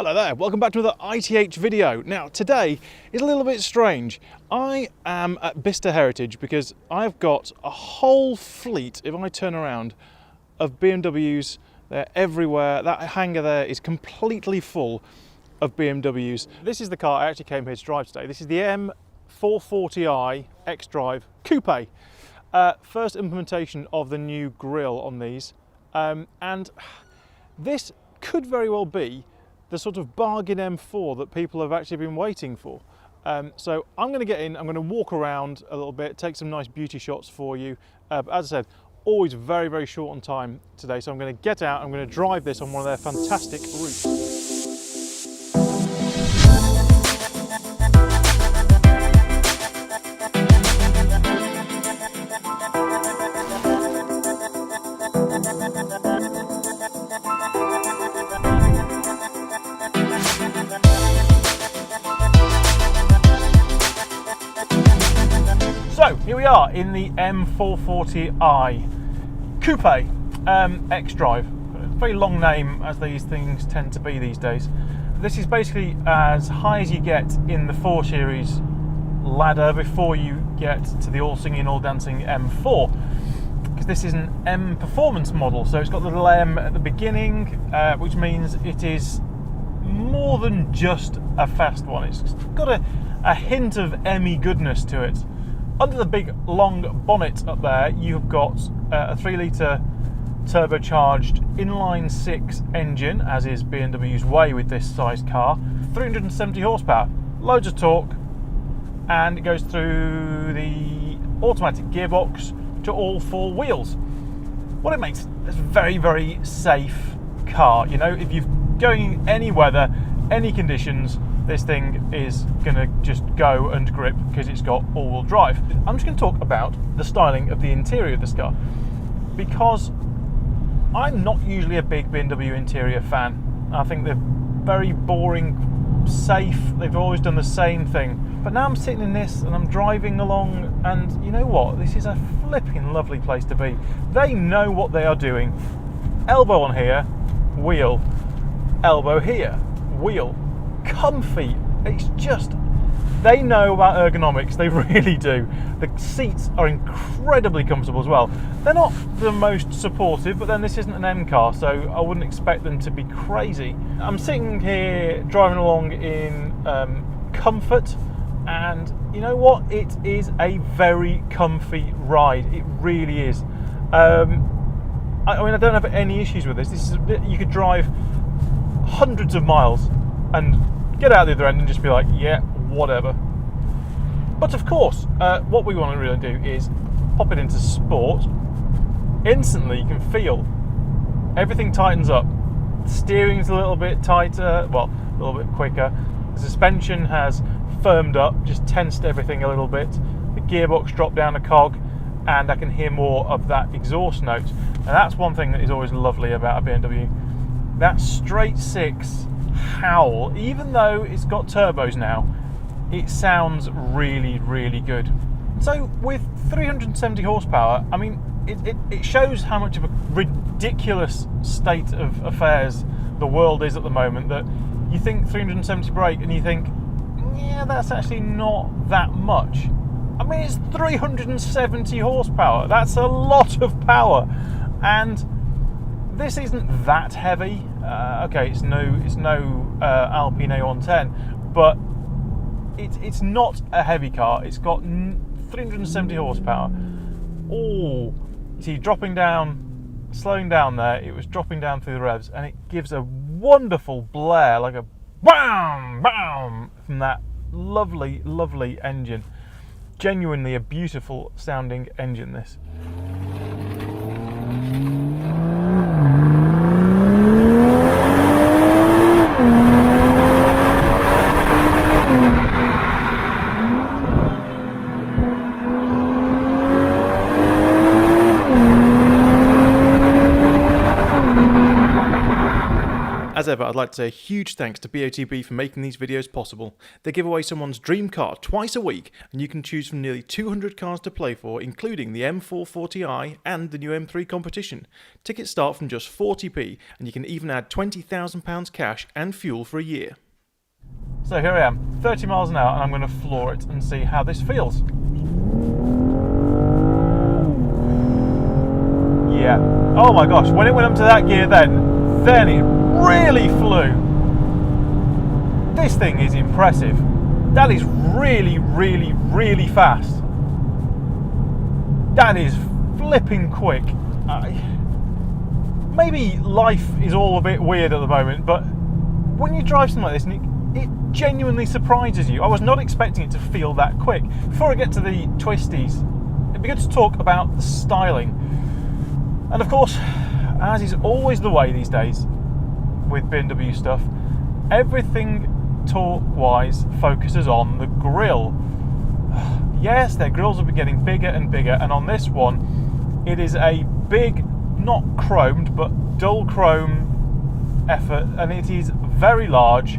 Hello there, welcome back to another ITH video. Now today is a little bit strange. I am at Bicester Heritage because I've got a whole fleet, if I turn around, of BMWs. They're everywhere. That hangar there is completely full of BMWs. This is the car I actually came here to drive today. This is the M440i X-Drive Coupe. First implementation of the new grille on these. And this could very well be the sort of bargain M4 that people have actually been waiting for. So I'm going to get in, I'm going to walk around a little bit, take some nice beauty shots for you. But as I said, always very, very short on time today. So I'm going to get out, I'm going to drive this on one of their fantastic routes. So here we are in the M440i Coupe X-Drive. Very long name, as these things tend to be these days. This is basically as high as you get in the 4 Series ladder before you get to the all-singing, all-dancing M4. Because this is an M performance model, so it's got the little M at the beginning, which means it is more than just a fast one. It's got a hint of M-y goodness to it. Under the big long bonnet up there, you've got a 3-litre turbocharged inline-6 engine, as is BMW's way with this size car. 370 horsepower, loads of torque, and it goes through the automatic gearbox to all 4 wheels. What it makes is a very, very safe car. You know, if you're going any weather, any conditions, this thing is going to just go and grip because it's got all-wheel drive. I'm just going to talk about the styling of the interior of this car, because I'm not usually a big BMW interior fan. I think they're very boring, safe, they've always done the same thing. But now I'm sitting in this and I'm driving along, and you know what? This is a flipping lovely place to be. They know what they are doing. Elbow on here, wheel. Elbow here, wheel. Comfy. It's just, they know about ergonomics, they really do. The seats are incredibly comfortable as well. They're not the most supportive, but then this isn't an M car, so I wouldn't expect them to be crazy. I'm sitting here driving along in comfort, and you know what? It is a very comfy ride. It really is. I mean, I don't have any issues with this. This is, you could drive hundreds of miles and get out the other end and just be like, yeah, whatever. But of course, what we want to really do is pop it into sport. Instantly you can feel everything tightens up. The steering's a little bit tighter, well, a little bit quicker. The suspension has firmed up, just tensed everything a little bit. The gearbox dropped down a cog, and I can hear more of that exhaust note. And that's one thing that is always lovely about a BMW. That straight 6 howl, even though it's got turbos now, it sounds really, really good. So with 370 horsepower, I mean, it shows how much of a ridiculous state of affairs the world is at the moment, that you think 370 brake and you think, yeah, that's actually not that much. I mean, it's 370 horsepower. That's a lot of power. And this isn't that heavy. Okay, it's no Alpine A110, but it's not a heavy car. It's got 370 horsepower. Oh, you see, dropping down, slowing down there, it was dropping down through the revs, and it gives a wonderful blare, like a bam, bam, from that lovely, lovely engine. Genuinely a beautiful sounding engine, this. As ever, I'd like to say a huge thanks to BOTB for making these videos possible. They give away someone's dream car twice a week, and you can choose from nearly 200 cars to play for, including the M440i and the new M3 competition. Tickets start from just 40p, and you can even add £20,000 cash and fuel for a year. So here I am, 30 miles an hour, and I'm going to floor it and see how this feels. Yeah. Oh my gosh, when it went up to that gear then it really flew. This thing is impressive. That is really, really, really fast. That is flipping quick. Maybe life is all a bit weird at the moment, but when you drive something like this, it genuinely surprises you. I was not expecting it to feel that quick. Before I get to the twisties, it'd be good to talk about the styling. And of course, as is always the way these days with BMW stuff, everything torque-wise focuses on the grille. Yes, their grills will be getting bigger and bigger, and on this one, it is a big, not chromed, but dull chrome effort, and it is very large,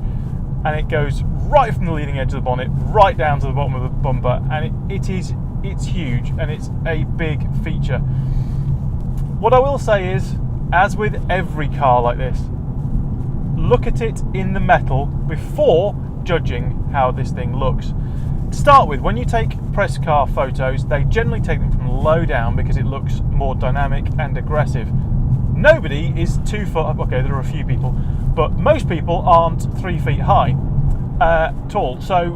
and it goes right from the leading edge of the bonnet right down to the bottom of the bumper, and it's huge, and it's a big feature. What I will say is, as with every car like this, look at it in the metal before judging how this thing looks. To start with, when you take press car photos, they generally take them from low down because it looks more dynamic and aggressive. Nobody is 2 foot up. Okay, there are a few people, but most people aren't 3 feet high, tall. So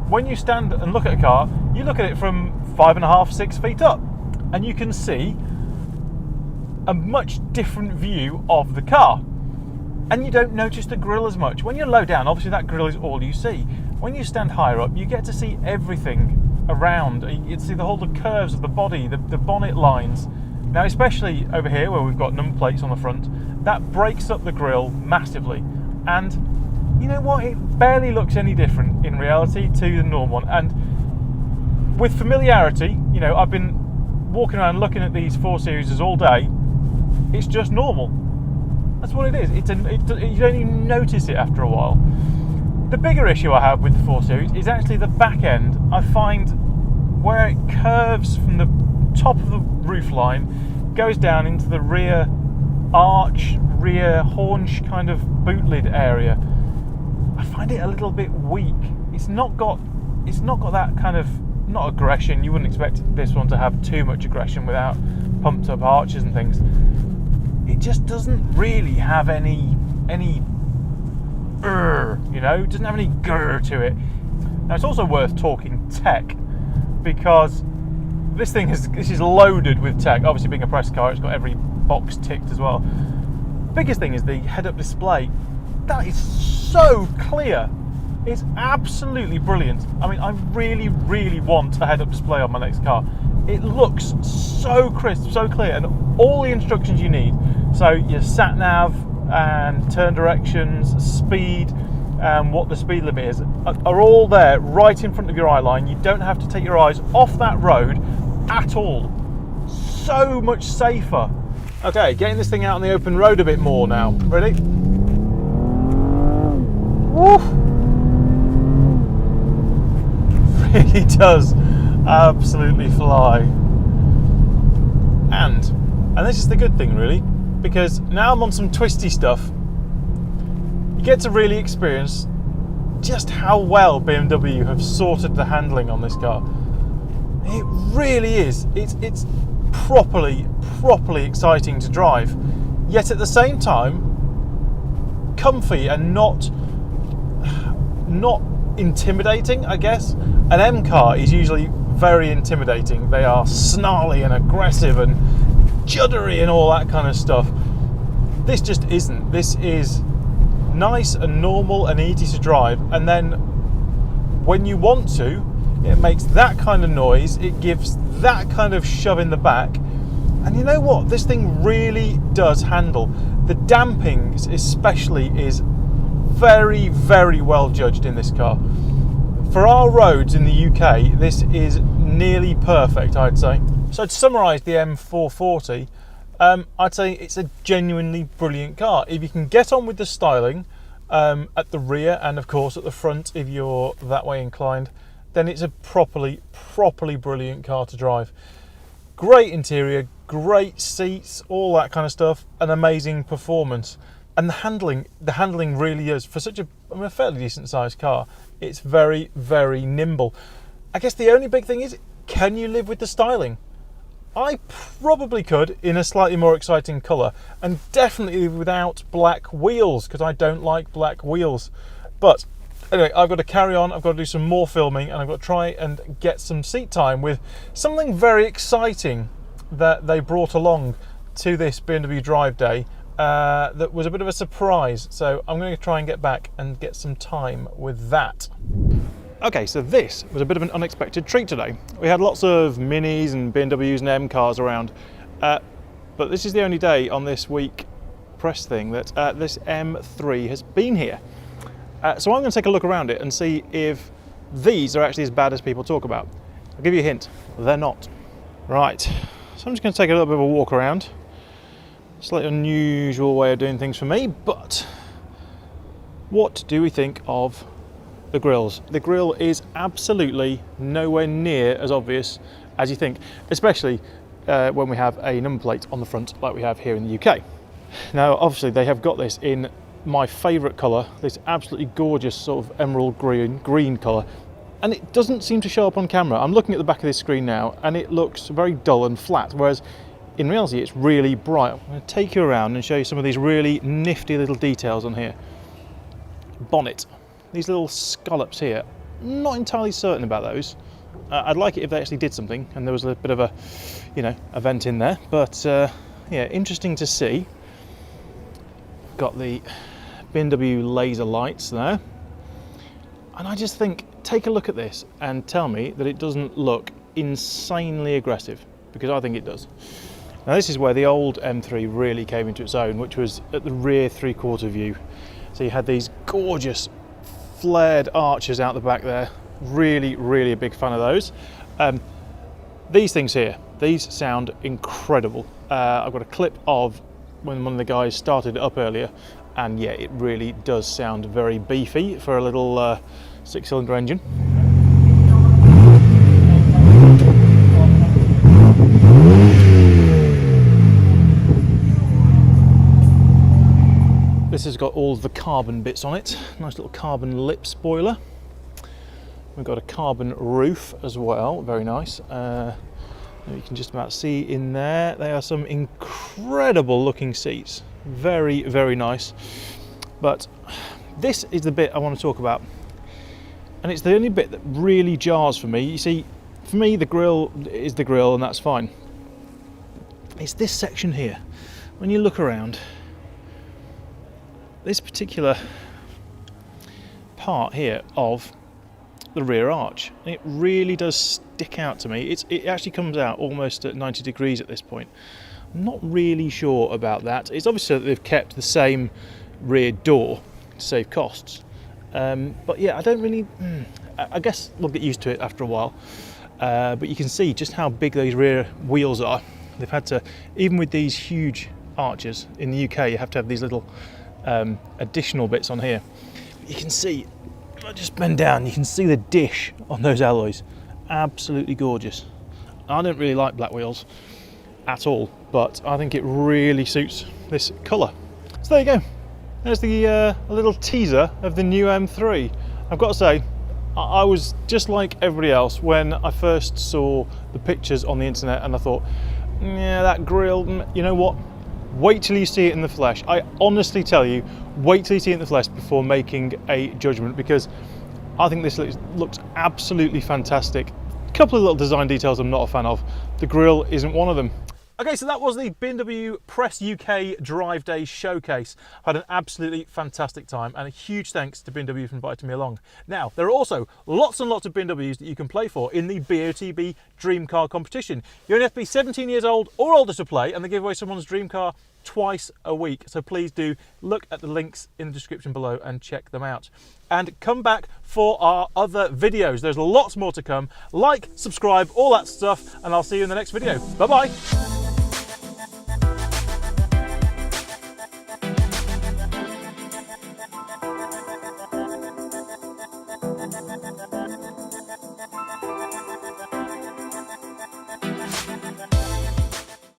when you stand and look at a car, you look at it from 5.5, 6 feet up, and you can see a much different view of the car, and you don't notice the grille as much. When you're low down, obviously that grille is all you see. When you stand higher up, you get to see everything around. You see the curves of the body, the bonnet lines. Now, especially over here where we've got number plates on the front, that breaks up the grille massively, and you know what, it barely looks any different in reality to the normal one. And with familiarity, you know, I've been walking around looking at these 4 Series all day. It's just normal. That's what it is. You don't even notice it after a while. The bigger issue I have with the 4 Series is actually the back end. I find where it curves from the top of the roof line, goes down into the rear arch, rear haunch kind of boot lid area. I find it a little bit weak. It's not got that kind of, not aggression. You wouldn't expect this one to have too much aggression without pumped up arches and things. It just doesn't really have any you know, it doesn't have any grr to it. Now, it's also worth talking tech, because this is loaded with tech. Obviously, being a press car, it's got every box ticked as well. Biggest thing is the head-up display. That is so clear. It's absolutely brilliant. I mean, I really, really want a head-up display on my next car. It looks so crisp, so clear, and all the instructions you need. So your sat nav and turn directions, speed, and what the speed limit is, are all there right in front of your eye line. You don't have to take your eyes off that road at all. So much safer. Okay, getting this thing out on the open road a bit more now. Ready? Woo! Really does absolutely fly. And this is the good thing, really, because now I'm on some twisty stuff. You get to really experience just how well BMW have sorted the handling on this car. It really is. It's properly exciting to drive, yet at the same time comfy and not intimidating, I guess. An M car is usually very intimidating. They are snarly and aggressive and juddery and all that kind of stuff. This just isn't. This is nice and normal and easy to drive, and then when you want to, it makes that kind of noise, it gives that kind of shove in the back, and you know what, this thing really does handle. The damping especially is very, very well judged in this car. For our roads in the UK, this is nearly perfect, I'd say. So to summarise the M440, I'd say it's a genuinely brilliant car. If you can get on with the styling at the rear and of course at the front if you're that way inclined, then it's a properly brilliant car to drive. Great interior, great seats, all that kind of stuff, an amazing performance. And the handling really is, for such a fairly decent sized car, it's very nimble. I guess the only big thing is, can you live with the styling? I probably could in a slightly more exciting colour, and definitely without black wheels, because I don't like black wheels. But anyway, I've got to carry on, I've got to do some more filming, and I've got to try and get some seat time with something very exciting that they brought along to this BMW Drive Day that was a bit of a surprise. So I'm going to try and get back and get some time with that. Okay, so this was a bit of an unexpected treat today. We had lots of Minis and BMWs and M cars around, but this is the only day on this week press thing that this M3 has been here. So I'm going to take a look around it and see if these are actually as bad as people talk about. I'll give you a hint, they're not. Right, so I'm just going to take a little bit of a walk around. Slightly unusual way of doing things for me, but what do we think of the grills? The grill is absolutely nowhere near as obvious as you think, especially when we have a number plate on the front like we have here in the UK. Now obviously they have got this in my favourite colour, this absolutely gorgeous sort of emerald green colour, and it doesn't seem to show up on camera. I'm looking at the back of this screen now and it looks very dull and flat, whereas in reality it's really bright. I'm going to take you around and show you some of these really nifty little details on here. Bonnet. These little scallops here, not entirely certain about those. I'd like it if they actually did something and there was a bit of a, a vent in there, but yeah, interesting to see. Got the BMW laser lights there. And I just think, take a look at this and tell me that it doesn't look insanely aggressive, because I think it does. Now this is where the old M3 really came into its own, which was at the rear three-quarter view. So you had these gorgeous flared arches out the back there. Really a big fan of those. These things here, these sound incredible. I've got a clip of when one of the guys started it up earlier, and yeah, it really does sound very beefy for a little 6-cylinder engine. This has got all the carbon bits on it. Nice little carbon lip spoiler. We've got a carbon roof as well, very nice. You can just about see in there. They are some incredible looking seats. Very nice. But this is the bit I want to talk about. And it's the only bit that really jars for me. You see, for me the grille is the grille and that's fine. It's this section here. When you look around, this particular part here of the rear arch, it really does stick out to me. It actually comes out almost at 90 degrees at this point. I'm not really sure about that. It's obviously that they've kept the same rear door to save costs, but yeah, I don't really I guess we'll get used to it after a while, but you can see just how big those rear wheels are. They've had to, even with these huge arches in the UK, you have to have these little additional bits on here. You can see, if I just bend down, you can see the dish on those alloys. Absolutely gorgeous. I don't really like black wheels at all, but I think it really suits this colour. So there you go. There's the a little teaser of the new M3. I've got to say, I was just like everybody else when I first saw the pictures on the internet, and I thought, yeah, that grille, you know what? Wait till you see it in the flesh. I honestly tell you, wait till you see it in the flesh before making a judgment, because I think this looks absolutely fantastic. A couple of little design details I'm not a fan of. The grille isn't one of them. Okay, so that was the BMW Press UK Drive Day Showcase. I had an absolutely fantastic time, and a huge thanks to BMW for inviting me along. Now, there are also lots and lots of BMWs that you can play for in the BOTB Dream Car competition. You only have to be 17 years old or older to play, and they give away someone's dream car twice a week. So please do look at the links in the description below and check them out. And come back for our other videos. There's lots more to come. Like, subscribe, all that stuff, and I'll see you in the next video. Bye-bye.